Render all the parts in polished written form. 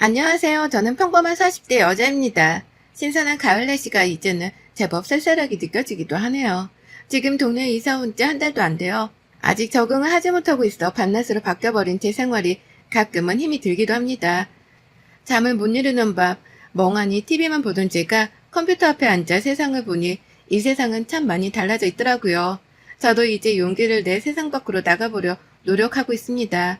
안녕하세요. 저는 평범한 40대 여자입니다. 신선한 가을 날씨가 이제는 제법 쌀쌀하게 느껴지기도 하네요. 지금 동네에 이사 온 지 한 달도 안 돼요. 아직 적응을 하지 못하고 있어 밤낮으로 바뀌어버린 제 생활이 가끔은 힘이 들기도 합니다. 잠을 못 이루는 밤 멍하니 TV만 보던 제가 컴퓨터 앞에 앉아 세상을 보니 이 세상은 참 많이 달라져 있더라고요. 저도 이제 용기를 내 세상 밖으로 나가보려 노력하고 있습니다.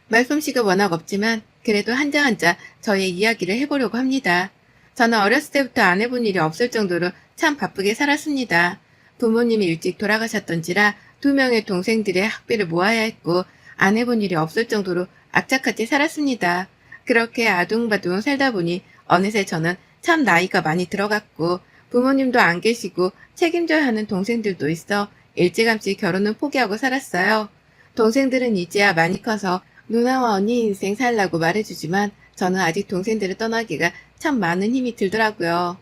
말솜씨가 워낙 없지만 그래도 한자 한자 저의 이야기를 해보려고 합니다. 저는 어렸을 때부터 안 해본 일이 없을 정도로 참 바쁘게 살았습니다. 부모님이 일찍 돌아가셨던지라 2명의 동생들의 학비를 모아야 했고 안 해본 일이 없을 정도로 악착같이 살았습니다. 그렇게 아둥바둥 살다 보니 어느새 저는 참 나이가 많이 들어갔고 부모님도 안 계시고 책임져야 하는 동생들도 있어 일찌감치 결혼은 포기하고 살았어요. 동생들은 이제야 많이 커서 누나와 언니 인생 살라고 말해주지만 저는 아직 동생들을 떠나기가 참 많은 힘이 들더라고요.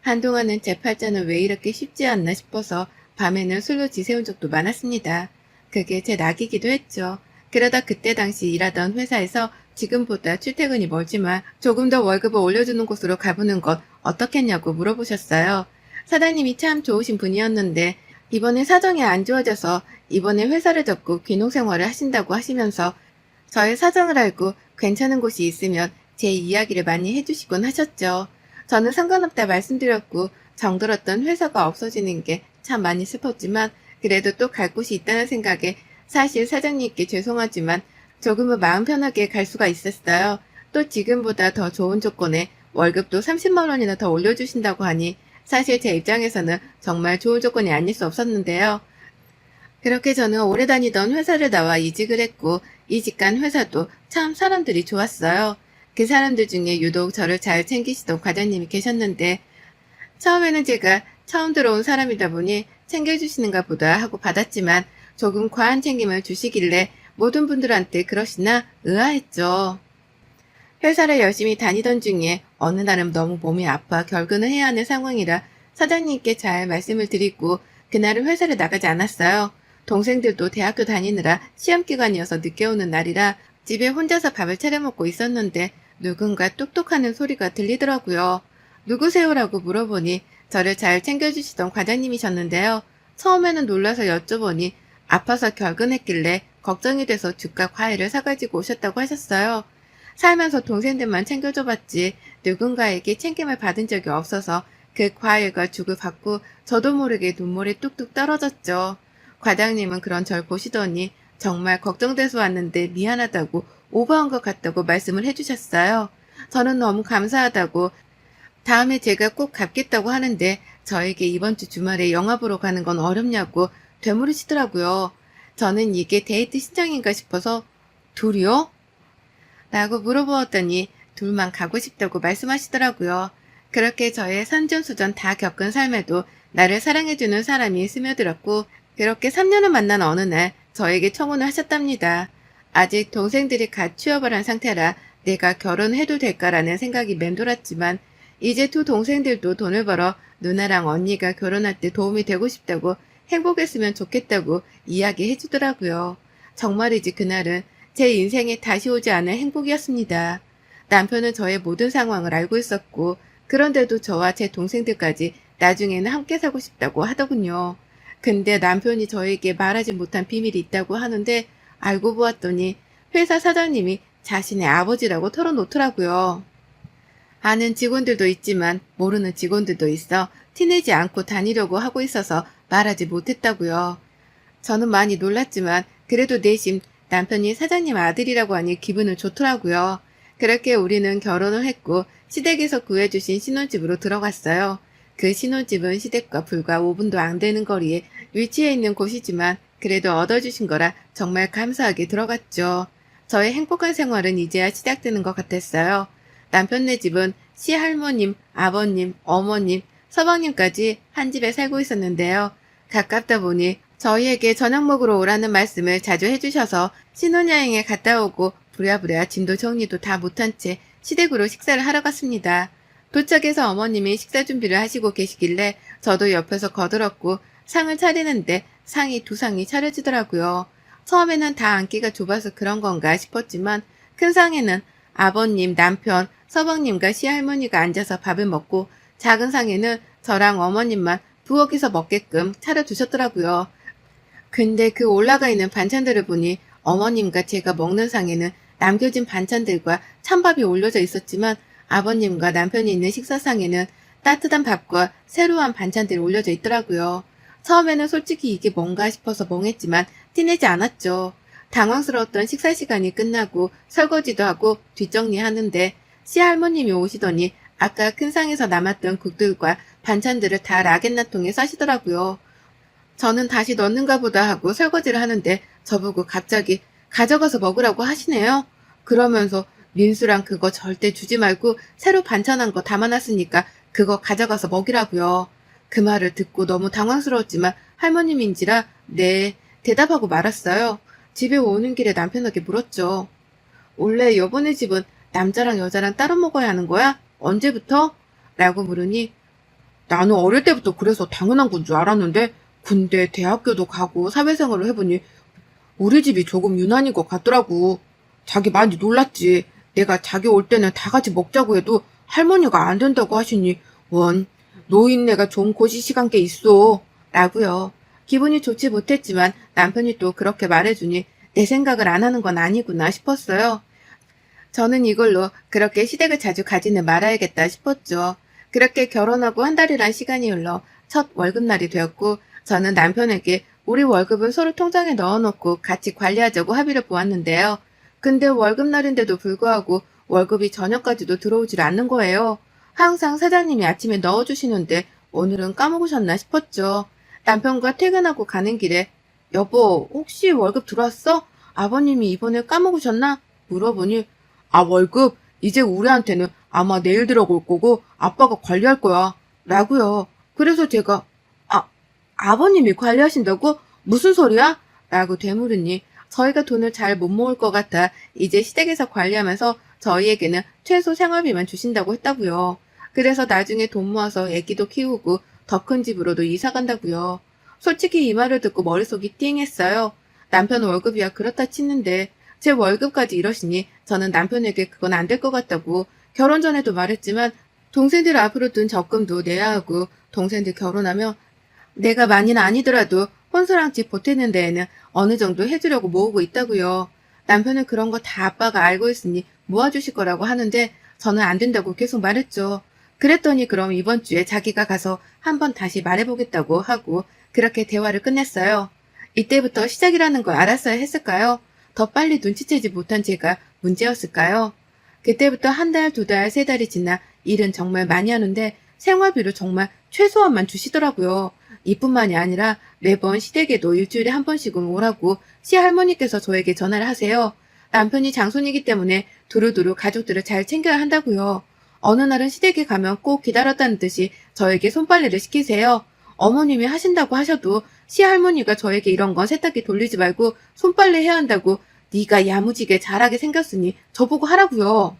한동안은 제 팔자는 왜 이렇게 쉽지 않나 싶어서 밤에는 술로 지새운 적도 많았습니다. 그게 제 낙이기도 했죠. 그러다 그때 당시 일하던 회사에서 지금보다 출퇴근이 멀지만 조금 더 월급을 올려주는 곳으로 가보는 것 어떻겠냐고 물어보셨어요. 사장님이 참 좋으신 분이었는데 이번에 사정이 안 좋아져서 이번에 회사를 접고 귀농 생활을 하신다고 하시면서 저의 사정을 알고 괜찮은 곳이 있으면 제 이야기를 많이 해주시곤 하셨죠. 저는 상관없다 말씀드렸고 정들었던 회사가 없어지는 게 참 많이 슬펐지만 그래도 또 갈 곳이 있다는 생각에 사실 사장님께 죄송하지만 조금은 마음 편하게 갈 수가 있었어요. 또 지금보다 더 좋은 조건에 월급도 30만 원이나 더 올려주신다고 하니 사실 제 입장에서는 정말 좋은 조건이 아닐 수 없었는데요. 그렇게 저는 오래 다니던 회사를 나와 이직을 했고 이직한 회사도 참 사람들이 좋았어요. 그 사람들 중에 유독 저를 잘 챙기시던 과장님이 계셨는데 처음에는 제가 처음 들어온 사람이다 보니 챙겨주시는가 보다 하고 받았지만 조금 과한 챙김을 주시길래 모든 분들한테 그러시나 의아했죠. 회사를 열심히 다니던 중에 어느 날은 너무 몸이 아파 결근을 해야 하는 상황이라 사장님께 잘 말씀을 드리고 그날은 회사를 나가지 않았어요. 동생들도 대학교 다니느라 시험기간이어서 늦게 오는 날이라 집에 혼자서 밥을 차려 먹고 있었는데 누군가 뚝뚝하는 소리가 들리더라고요. 누구세요라고 물어보니 저를 잘 챙겨주시던 과장님이셨는데요. 처음에는 놀라서 여쭤보니 아파서 결근했길래 걱정이 돼서 죽과 과일을 사가지고 오셨다고 하셨어요. 살면서 동생들만 챙겨줘봤지 누군가에게 챙김을 받은 적이 없어서 그 과일과 죽을 받고 저도 모르게 눈물이 뚝뚝 떨어졌죠. 과장님은 그런 절 보시더니 정말 걱정돼서 왔는데 미안하다고 오버한 것 같다고 말씀을 해주셨어요. 저는 너무 감사하다고 다음에 제가 꼭 갚겠다고 하는데 저에게 이번 주 주말에 영화 보러 가는 건 어렵냐고 되물으시더라고요. 저는 이게 데이트 신청인가 싶어서 둘이요? 라고 물어보았더니 둘만 가고 싶다고 말씀하시더라고요. 그렇게 저의 산전수전 다 겪은 삶에도 나를 사랑해주는 사람이 스며들었고 그렇게 3년을 만난 어느 날 저에게 청혼을 하셨답니다. 아직 동생들이 갓 취업을 한 상태라 내가 결혼해도 될까라는 생각이 맴돌았지만 이제 두 동생들도 돈을 벌어 누나랑 언니가 결혼할 때 도움이 되고 싶다고 행복했으면 좋겠다고 이야기해 주더라고요. 정말이지 그날은 제 인생에 다시 오지 않을 행복이었습니다. 남편은 저의 모든 상황을 알고 있었고 그런데도 저와 제 동생들까지 나중에는 함께 살고 싶다고 하더군요. 근데 남편이 저에게 말하지 못한 비밀이 있다고 하는데 알고 보았더니 회사 사장님이 자신의 아버지라고 털어놓더라고요. 아는 직원들도 있지만 모르는 직원들도 있어 티내지 않고 다니려고 하고 있어서 말하지 못했다고요. 저는 많이 놀랐지만 그래도 내심 남편이 사장님 아들이라고 하니 기분은 좋더라고요. 그렇게 우리는 결혼을 했고 시댁에서 구해주신 신혼집으로 들어갔어요. 그 신혼집은 시댁과 불과 5분도 안 되는 거리에 위치해 있는 곳이지만 그래도 얻어주신 거라 정말 감사하게 들어갔죠. 저의 행복한 생활은 이제야 시작되는 것 같았어요. 남편네 집은 시할머님, 아버님, 어머님, 서방님까지 한 집에 살고 있었는데요. 가깝다 보니 저희에게 저녁 먹으러 오라는 말씀을 자주 해주셔서 신혼여행에 갔다 오고 부랴부랴 짐도 정리도 다 못한 채 시댁으로 식사를 하러 갔습니다. 도착해서 어머님이 식사 준비를 하시고 계시길래 저도 옆에서 거들었고 상을 차리는데 상이 2상이 차려지더라고요. 처음에는 다 앉기가 좁아서 그런 건가 싶었지만 큰 상에는 아버님, 남편, 서방님과 시할머니가 앉아서 밥을 먹고 작은 상에는 저랑 어머님만 부엌에서 먹게끔 차려두셨더라고요. 근데 그 올라가 있는 반찬들을 보니 어머님과 제가 먹는 상에는 남겨진 반찬들과 찬밥이 올려져 있었지만 아버님과 남편이 있는 식사상에는 따뜻한 밥과 새로운 반찬들이 올려져 있더라고요. 처음에는 솔직히 이게 뭔가 싶어서 멍했지만 티내지 않았죠. 당황스러웠던 식사 시간이 끝나고 설거지도 하고 뒷정리하는데 시할머님이 오시더니 아까 큰 상에서 남았던 국들과 반찬들을 다 라겐나통에 싸시더라고요. 저는 다시 넣는가 보다 하고 설거지를 하는데 저보고 갑자기 가져가서 먹으라고 하시네요. 그러면서 민수랑 그거 절대 주지 말고 새로 반찬한 거 담아놨으니까 그거 가져가서 먹이라고요. 그 말을 듣고 너무 당황스러웠지만 할머님인지라 네 대답하고 말았어요. 집에 오는 길에 남편에게 물었죠. 원래 여보네 집은 남자랑 여자랑 따로 먹어야 하는 거야? 언제부터? 라고 물으니 나는 어릴 때부터 그래서 당연한 건 줄 알았는데 근데 대학교도 가고 사회생활을 해보니 우리 집이 조금 유난인 것 같더라고. 자기 많이 놀랐지. 내가 자기 올 때는 다 같이 먹자고 해도 할머니가 안 된다고 하시니 원 노인네가 좀 고시시간 게 있어. 라고요. 기분이 좋지 못했지만 남편이 또 그렇게 말해주니 내 생각을 안 하는 건 아니구나 싶었어요. 저는 이걸로 그렇게 시댁을 자주 가지는 말아야겠다 싶었죠. 그렇게 결혼하고 한 달이란 시간이 흘러 첫 월급날이 되었고 저는 남편에게 우리 월급을 서로 통장에 넣어놓고 같이 관리하자고 합의를 보았는데요. 근데 월급날인데도 불구하고 월급이 저녁까지도 들어오질 않는 거예요. 항상 사장님이 아침에 넣어주시는데 오늘은 까먹으셨나 싶었죠. 남편과 퇴근하고 가는 길에 여보 혹시 월급 들어왔어? 아버님이 이번에 까먹으셨나? 물어보니 월급 이제 우리한테는 아마 내일 들어올 거고 아빠가 관리할 거야 라고요. 그래서 제가 아버님이 관리하신다고? 무슨 소리야? 라고 되물으니 저희가 돈을 잘 못 모을 것 같아 이제 시댁에서 관리하면서 저희에게는 최소 생활비만 주신다고 했다고요. 그래서 나중에 돈 모아서 애기도 키우고 더 큰 집으로도 이사 간다고요. 솔직히 이 말을 듣고 머릿속이 띵했어요. 남편 월급이야 그렇다 치는데 제 월급까지 이러시니 저는 남편에게 그건 안 될 것 같다고 결혼 전에도 말했지만 동생들 앞으로 둔 적금도 내야 하고 동생들 결혼하면 내가 많이는 아니더라도 혼수랑 집 보태는 데에는 어느 정도 해주려고 모으고 있다고요. 남편은 그런 거 다 아빠가 알고 있으니 모아주실 거라고 하는데 저는 안 된다고 계속 말했죠. 그랬더니 그럼 이번 주에 자기가 가서 한번 다시 말해보겠다고 하고 그렇게 대화를 끝냈어요. 이때부터 시작이라는 걸 알았어야 했을까요? 더 빨리 눈치채지 못한 제가 문제였을까요? 그때부터 한 달, 두 달, 세 달이 지나 일은 정말 많이 하는데 생활비를 정말 최소한만 주시더라고요. 이뿐만이 아니라 매번 시댁에도 일주일에 한 번씩은 오라고 시할머니께서 저에게 전화를 하세요. 남편이 장손이기 때문에 두루두루 가족들을 잘 챙겨야 한다고요. 어느 날은 시댁에 가면 꼭 기다렸다는 듯이 저에게 손빨래를 시키세요. 어머님이 하신다고 하셔도 시할머니가 저에게 이런 건 세탁기 돌리지 말고 손빨래 해야 한다고 네가 야무지게 잘하게 생겼으니 저보고 하라고요.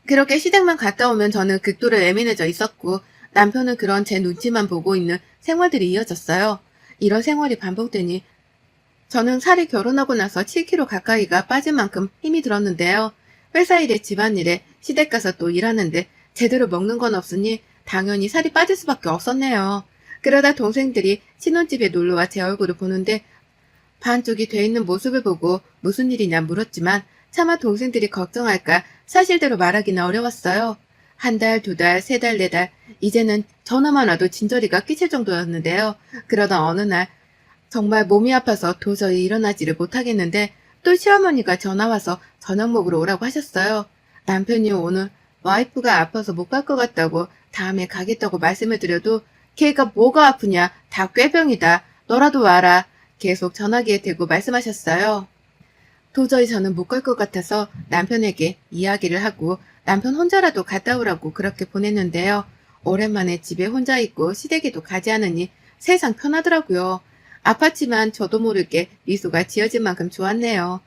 그렇게 시댁만 갔다 오면 저는 극도로 예민해져 있었고 남편은 그런 제 눈치만 보고 있는 생활들이 이어졌어요. 이런 생활이 반복되니 저는 살이 결혼하고 나서 7kg 가까이가 빠진 만큼 힘이 들었는데요. 회사 일에 집안일에 시댁 가서 또 일하는데 제대로 먹는 건 없으니 당연히 살이 빠질 수밖에 없었네요. 그러다 동생들이 신혼집에 놀러와 제 얼굴을 보는데 반쪽이 돼 있는 모습을 보고 무슨 일이냐 물었지만 차마 동생들이 걱정할까 사실대로 말하기는 어려웠어요. 한 달, 두 달, 세 달, 네 달, 이제는 전화만 와도 진저리가 끼칠 정도였는데요. 그러던 어느 날 정말 몸이 아파서 도저히 일어나지를 못하겠는데 또 시어머니가 전화와서 저녁 먹으러 오라고 하셨어요. 남편이 오늘 와이프가 아파서 못 갈 것 같다고 다음에 가겠다고 말씀을 드려도 걔가 뭐가 아프냐 다 꾀병이다 너라도 와라 계속 전화기에 대고 말씀하셨어요. 도저히 저는 못 갈 것 같아서 남편에게 이야기를 하고 남편 혼자라도 갔다 오라고 그렇게 보냈는데요. 오랜만에 집에 혼자 있고 시댁에도 가지 않으니 세상 편하더라고요. 아팠지만 저도 모르게 미소가 지어진 만큼 좋았네요.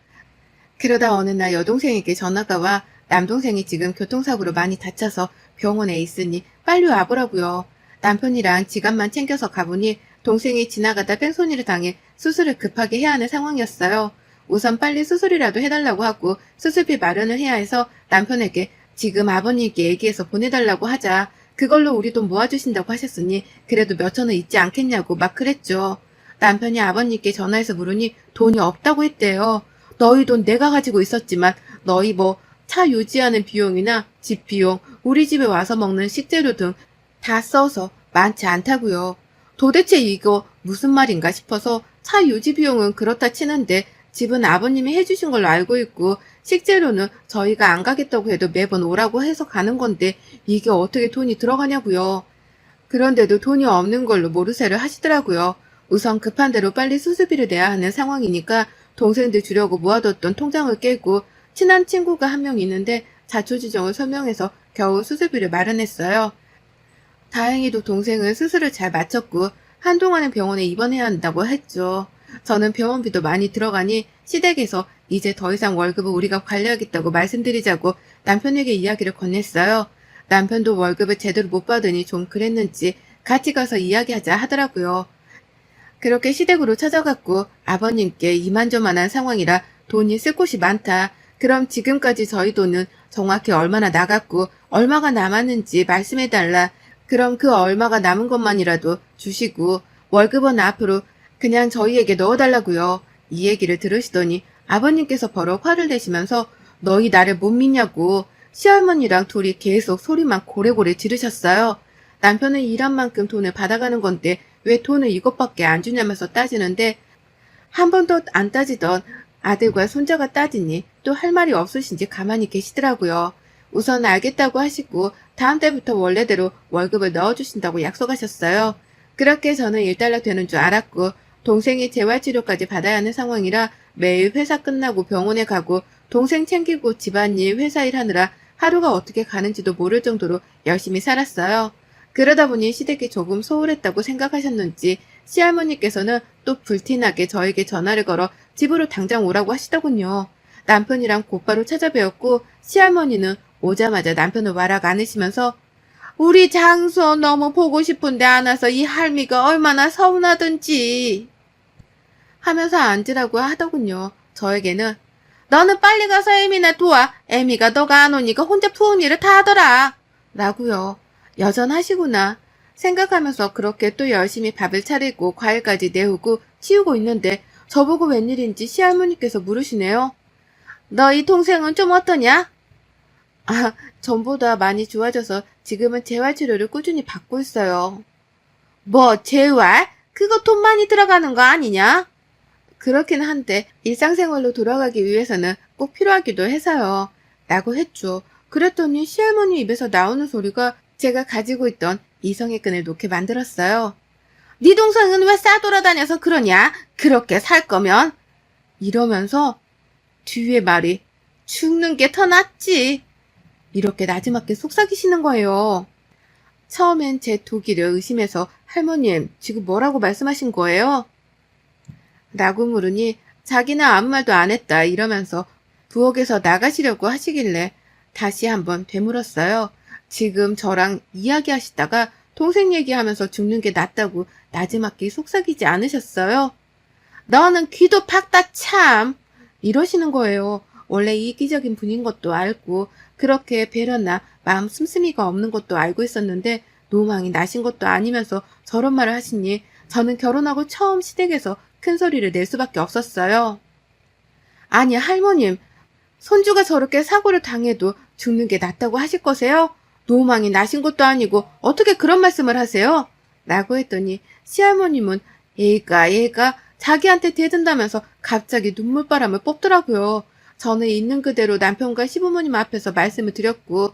그러다 어느 날 여동생에게 전화가 와 남동생이 지금 교통사고로 많이 다쳐서 병원에 있으니 빨리 와보라고요. 남편이랑 지갑만 챙겨서 가보니 동생이 지나가다 뺑소니를 당해 수술을 급하게 해야 하는 상황이었어요. 우선 빨리 수술이라도 해달라고 하고 수술비 마련을 해야 해서 남편에게 지금 아버님께 얘기해서 보내달라고 하자. 그걸로 우리 돈 모아주신다고 하셨으니 그래도 몇천원 있지 않겠냐고 막 그랬죠. 남편이 아버님께 전화해서 물으니 돈이 없다고 했대요. 너희 돈 내가 가지고 있었지만 너희 뭐 차 유지하는 비용이나 집 비용, 우리 집에 와서 먹는 식재료 등 다 써서 많지 않다고요. 도대체 이거 무슨 말인가 싶어서 차 유지 비용은 그렇다 치는데 집은 아버님이 해주신 걸로 알고 있고 식재료는 저희가 안 가겠다고 해도 매번 오라고 해서 가는 건데 이게 어떻게 돈이 들어가냐고요. 그런데도 돈이 없는 걸로 모르쇠를 하시더라고요. 우선 급한 대로 빨리 수술비를 내야 하는 상황이니까 동생들 주려고 모아뒀던 통장을 깨고 친한 친구가 한 명 있는데 자초지종을 설명해서 겨우 수술비를 마련했어요. 다행히도 동생은 수술을 잘 마쳤고 한동안은 병원에 입원해야 한다고 했죠. 저는 병원비도 많이 들어가니 시댁에서 이제 더 이상 월급을 우리가 관리하겠다고 말씀드리자고 남편에게 이야기를 건넸어요. 남편도 월급을 제대로 못 받으니 좀 그랬는지 같이 가서 이야기하자 하더라고요. 그렇게 시댁으로 찾아갔고 아버님께 이만저만한 상황이라 돈이 쓸 곳이 많다. 그럼 지금까지 저희 돈은 정확히 얼마나 나갔고 얼마가 남았는지 말씀해달라. 그럼 그 얼마가 남은 것만이라도 주시고 월급은 앞으로 그냥 저희에게 넣어달라고요. 이 얘기를 들으시더니 아버님께서 버럭 화를 내시면서 너희 나를 못 믿냐고 시할머니랑 둘이 계속 소리만 고래고래 지르셨어요. 남편은 일한 만큼 돈을 받아가는 건데 왜 돈을 이것밖에 안 주냐면서 따지는데 한 번도 안 따지던 아들과 손자가 따지니 또 할 말이 없으신지 가만히 계시더라고요. 우선 알겠다고 하시고 다음 달부터 원래대로 월급을 넣어주신다고 약속하셨어요. 그렇게 저는 1달러 되는 줄 알았고 동생이 재활치료까지 받아야 하는 상황이라 매일 회사 끝나고 병원에 가고 동생 챙기고 집안일, 회사일 하느라 하루가 어떻게 가는지도 모를 정도로 열심히 살았어요. 그러다 보니 시댁이 조금 소홀했다고 생각하셨는지 시할머니께서는 또 불티나게 저에게 전화를 걸어 집으로 당장 오라고 하시더군요. 남편이랑 곧바로 찾아뵈었고 시할머니는 오자마자 남편을 와락 안으시면서 우리 장수 너무 보고 싶은데 안 와서 이 할미가 얼마나 서운하던지 하면서 앉으라고 하더군요. 저에게는 너는 빨리 가서 애미나 도와. 애미가 너가 안 오니까 혼자 푸은 일을 다 하더라. 라고요. 여전하시구나 생각하면서 그렇게 또 열심히 밥을 차리고 과일까지 내오고 치우고 있는데 저보고 웬일인지 시할머니께서 물으시네요. 너희 동생은 좀 어떠냐? 아, 전보다 많이 좋아져서 지금은 재활치료를 꾸준히 받고 있어요. 뭐 재활? 그거 돈 많이 들어가는 거 아니냐? 그렇긴 한데 일상생활로 돌아가기 위해서는 꼭 필요하기도 해서요. 라고 했죠. 그랬더니 시할머니 입에서 나오는 소리가 제가 가지고 있던 이성의 끈을 놓게 만들었어요. 네 동생은 왜 싸돌아다녀서 그러냐? 그렇게 살 거면? 이러면서 뒤에 말이 죽는 게 더 낫지. 이렇게 나지막히 속삭이시는 거예요. 처음엔 제 도기를 의심해서 할머님 지금 뭐라고 말씀하신 거예요? 라고 물으니 자기는 아무 말도 안 했다 이러면서 부엌에서 나가시려고 하시길래 다시 한번 되물었어요. 지금 저랑 이야기하시다가 동생 얘기하면서 죽는 게 낫다고 나지막히 속삭이지 않으셨어요? 너는 귀도 팍다 참 이러시는 거예요. 원래 이기적인 분인 것도 알고 그렇게 배려나 마음 씀씀이가 없는 것도 알고 있었는데 노망이 나신 것도 아니면서 저런 말을 하시니 저는 결혼하고 처음 시댁에서 큰 소리를 낼 수밖에 없었어요. 아니 할머님, 손주가 저렇게 사고를 당해도 죽는 게 낫다고 하실 거세요? 노망이 나신 것도 아니고 어떻게 그런 말씀을 하세요? 라고 했더니 시할머님은 얘가 자기한테 대든다면서 갑자기 눈물바람을 뽑더라고요. 저는 있는 그대로 남편과 시부모님 앞에서 말씀을 드렸고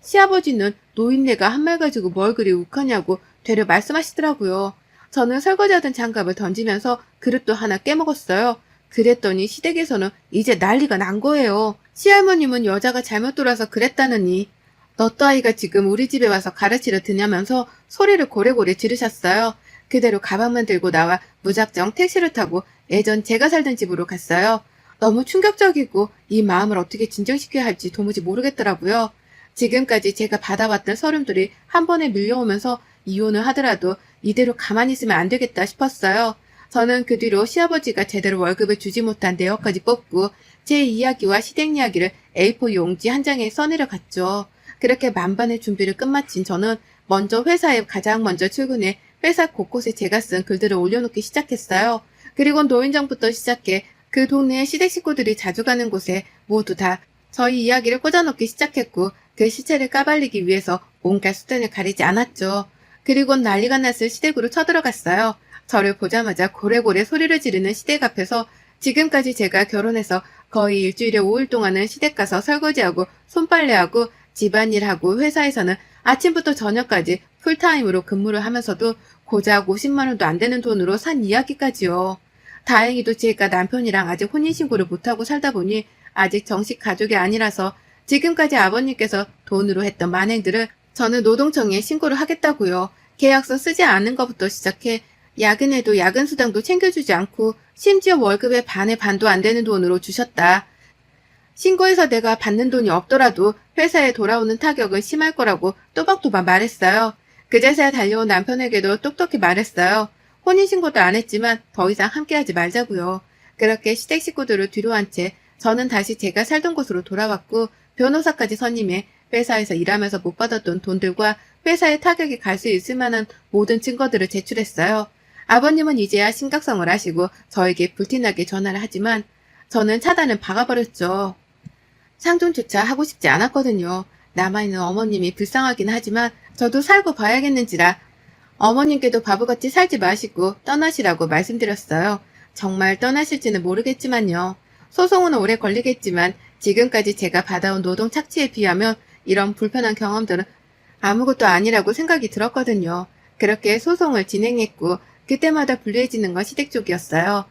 시아버지는 노인네가 한 말 가지고 뭘 그리 욱하냐고 되려 말씀하시더라고요. 저는 설거지하던 장갑을 던지면서 그릇도 하나 깨먹었어요. 그랬더니 시댁에서는 이제 난리가 난 거예요. 시할머님은 여자가 잘못 돌아서 그랬다느니 너 따위가 지금 우리 집에 와서 가르치려 드냐면서 소리를 고래고래 지르셨어요. 그대로 가방만 들고 나와 무작정 택시를 타고 예전 제가 살던 집으로 갔어요. 너무 충격적이고 이 마음을 어떻게 진정시켜야 할지 도무지 모르겠더라고요. 지금까지 제가 받아왔던 서름들이 한 번에 밀려오면서 이혼을 하더라도 이대로 가만히 있으면 안 되겠다 싶었어요. 저는 그 뒤로 시아버지가 제대로 월급을 주지 못한 내역까지 뽑고 제 이야기와 시댁 이야기를 A4 용지 한 장에 써내려 갔죠. 그렇게 만반의 준비를 끝마친 저는 먼저 회사에 가장 먼저 출근해 회사 곳곳에 제가 쓴 글들을 올려놓기 시작했어요. 그리고 노인정부터 시작해 그 동네의 시댁 식구들이 자주 가는 곳에 모두 다 저희 이야기를 꽂아놓기 시작했고 그 시체를 까발리기 위해서 온갖 수단을 가리지 않았죠. 그리고 난리가 났을 시댁으로 쳐들어갔어요. 저를 보자마자 고래고래 소리를 지르는 시댁 앞에서 지금까지 제가 결혼해서 거의 일주일에 5일 동안은 시댁 가서 설거지하고 손빨래하고 집안일하고 회사에서는 아침부터 저녁까지 풀타임으로 근무를 하면서도 고작 50만 원도 안 되는 돈으로 산 이야기까지요. 다행히도 제가 남편이랑 아직 혼인신고를 못하고 살다 보니 아직 정식 가족이 아니라서 지금까지 아버님께서 돈으로 했던 만행들을 저는 노동청에 신고를 하겠다고요. 계약서 쓰지 않은 것부터 시작해 야근에도 야근 수당도 챙겨주지 않고 심지어 월급의 반의 반도 안 되는 돈으로 주셨다. 신고해서 내가 받는 돈이 없더라도 회사에 돌아오는 타격은 심할 거라고 또박또박 말했어요. 그제서야 달려온 남편에게도 똑똑히 말했어요. 혼인신고도 안 했지만 더 이상 함께하지 말자고요. 그렇게 시댁 식구들을 뒤로 한 채 저는 다시 제가 살던 곳으로 돌아왔고 변호사까지 선임해 회사에서 일하면서 못 받았던 돈들과 회사에 타격이 갈 수 있을 만한 모든 증거들을 제출했어요. 아버님은 이제야 심각성을 아시고 저에게 불티나게 전화를 하지만 저는 차단을 박아버렸죠. 상종조차 하고 싶지 않았거든요. 남아있는 어머님이 불쌍하긴 하지만 저도 살고 봐야겠는지라 어머님께도 바보같이 살지 마시고 떠나시라고 말씀드렸어요. 정말 떠나실지는 모르겠지만요. 소송은 오래 걸리겠지만 지금까지 제가 받아온 노동 착취에 비하면 이런 불편한 경험들은 아무것도 아니라고 생각이 들었거든요. 그렇게 소송을 진행했고 그때마다 불리해지는 건 시댁 쪽이었어요.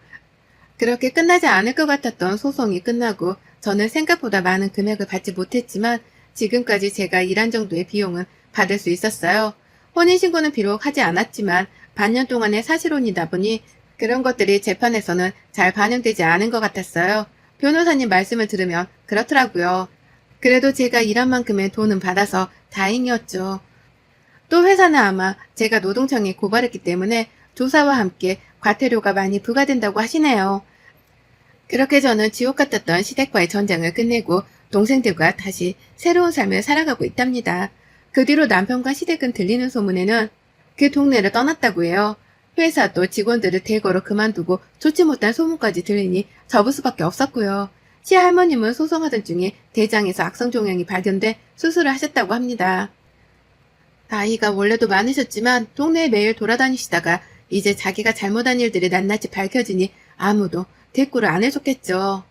그렇게 끝나지 않을 것 같았던 소송이 끝나고 저는 생각보다 많은 금액을 받지 못했지만 지금까지 제가 일한 정도의 비용은 받을 수 있었어요. 혼인신고는 비록 하지 않았지만 반년 동안의 사실혼이다 보니 그런 것들이 재판에서는 잘 반영되지 않은 것 같았어요. 변호사님 말씀을 들으면 그렇더라고요. 그래도 제가 일한 만큼의 돈은 받아서 다행이었죠. 또 회사는 아마 제가 노동청에 고발했기 때문에 조사와 함께 과태료가 많이 부과된다고 하시네요. 그렇게 저는 지옥 같았던 시댁과의 전쟁을 끝내고 동생들과 다시 새로운 삶을 살아가고 있답니다. 그 뒤로 남편과 시댁은 들리는 소문에는 그 동네를 떠났다고 해요. 회사도 직원들을 대거로 그만두고 좋지 못한 소문까지 들리니 접을 수밖에 없었고요. 시할머님은 소송하던 중에 대장에서 악성 종양이 발견돼 수술을 하셨다고 합니다. 나이가 원래도 많으셨지만 동네에 매일 돌아다니시다가 이제 자기가 잘못한 일들이 낱낱이 밝혀지니 아무도 대꾸를 안 해줬겠죠.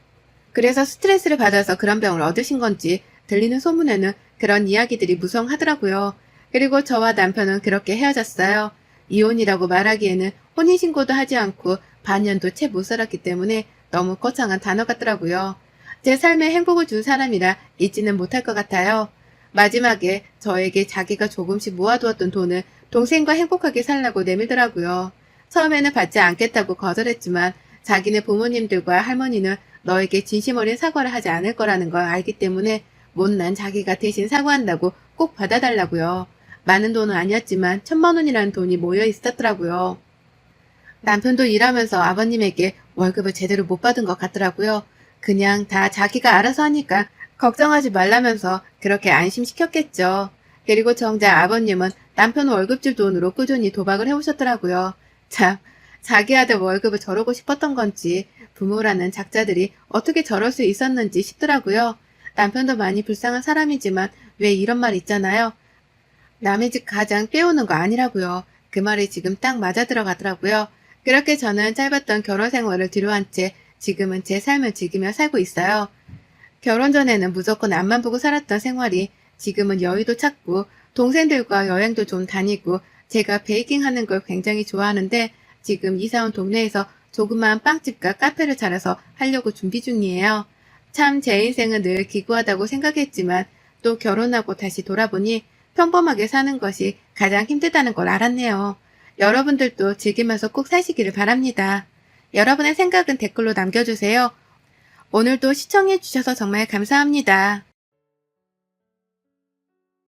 그래서 스트레스를 받아서 그런 병을 얻으신 건지 들리는 소문에는 그런 이야기들이 무성하더라고요. 그리고 저와 남편은 그렇게 헤어졌어요. 이혼이라고 말하기에는 혼인신고도 하지 않고 반년도 채 못 살았기 때문에 너무 거창한 단어 같더라고요. 제 삶에 행복을 준 사람이라 잊지는 못할 것 같아요. 마지막에 저에게 자기가 조금씩 모아두었던 돈을 동생과 행복하게 살라고 내밀더라고요. 처음에는 받지 않겠다고 거절했지만 자기네 부모님들과 할머니는 너에게 진심 어린 사과를 하지 않을 거라는 걸 알기 때문에 못난 자기가 대신 사과한다고 꼭 받아달라고요. 많은 돈은 아니었지만 1,000만 원이라는 돈이 모여 있었더라고요. 남편도 일하면서 아버님에게 월급을 제대로 못 받은 것 같더라고요. 그냥 다 자기가 알아서 하니까 걱정하지 말라면서 그렇게 안심시켰겠죠. 그리고 정작 아버님은 남편 월급줄 돈으로 꾸준히 도박을 해오셨더라고요. 참, 자기 아들 월급을 저러고 싶었던 건지 부모라는 작자들이 어떻게 저럴 수 있었는지 싶더라고요. 남편도 많이 불쌍한 사람이지만 왜 이런 말 있잖아요. 남의 집 가장 빼오는 거 아니라고요. 그 말이 지금 딱 맞아 들어가더라고요. 그렇게 저는 짧았던 결혼 생활을 뒤로한 채 지금은 제 삶을 즐기며 살고 있어요. 결혼 전에는 무조건 앞만 보고 살았던 생활이 지금은 여유도 찾고 동생들과 여행도 좀 다니고 제가 베이킹 하는 걸 굉장히 좋아하는데 지금 이사온 동네에서 조그마한 빵집과 카페를 차려서 하려고 준비 중이에요. 참 제 인생은 늘 기구하다고 생각했지만 또 결혼하고 다시 돌아보니 평범하게 사는 것이 가장 힘들다는 걸 알았네요. 여러분들도 즐기면서 꼭 사시기를 바랍니다. 여러분의 생각은 댓글로 남겨주세요. 오늘도 시청해주셔서 정말 감사합니다.